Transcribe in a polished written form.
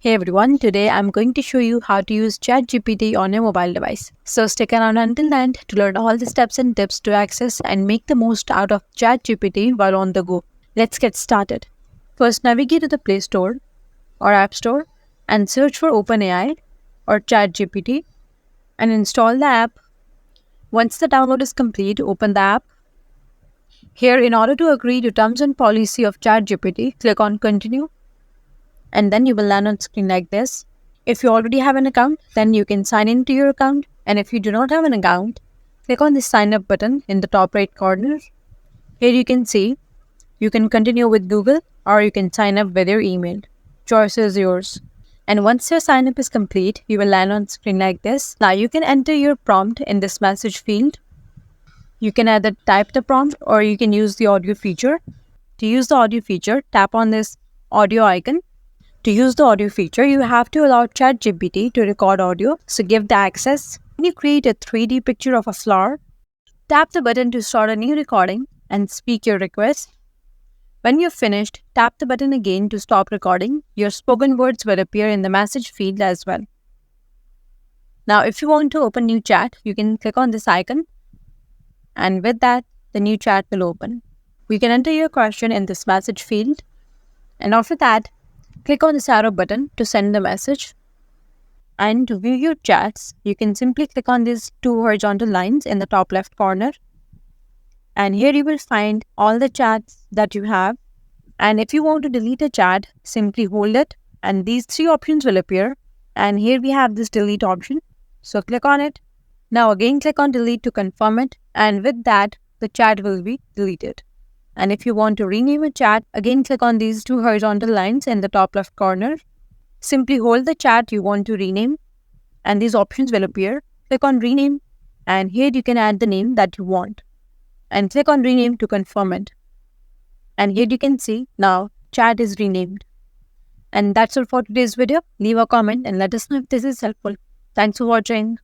Hey everyone, today I'm going to show you how to use ChatGPT on your mobile device. So stick around until the end to learn all the steps and tips to access and make the most out of ChatGPT while on the go. Let's get started. First, navigate to the Play Store or App Store and search for OpenAI or ChatGPT and install the app. Once the download is complete, open the app. Here, in order to agree to terms and policy of ChatGPT, click on Continue and then you will land on screen like this. If you already have an account, then you can sign into your account. And if you do not have an account, click on the sign up button in the top right corner. Here you can see you can continue with Google or you can sign up with your email. Choice is yours. And once your sign up is complete, you will land on screen like this. Now you can enter your prompt in this message field. You can either type the prompt or you can use the audio feature. To use the audio feature, tap on this audio icon. To use the audio feature, you have to allow ChatGPT to record audio, so give the access. When you create a 3D picture of a flower, tap the button to start a new recording and speak your request. When you're finished, tap the button again to stop recording. Your spoken words will appear in the message field as well. Now, if you want to open new chat, you can click on this icon, and with that, the new chat will open. We can enter your question in this message field, and after that, click on this arrow button to send the message. And to view your chats, you can simply click on these two horizontal lines in the top left corner. And here you will find all the chats that you have. And if you want to delete a chat, simply hold it and these three options will appear. And here we have this delete option. So click on it. Now again click on delete to confirm it. And with that, the chat will be deleted. And if you want to rename a chat, again click on these two horizontal lines in the top left corner. Simply hold the chat you want to rename and these options will appear. Click on rename and here you can add the name that you want. And click on rename to confirm it. And here you can see now chat is renamed. And that's all for today's video. Leave a comment and let us know if this is helpful. Thanks for watching.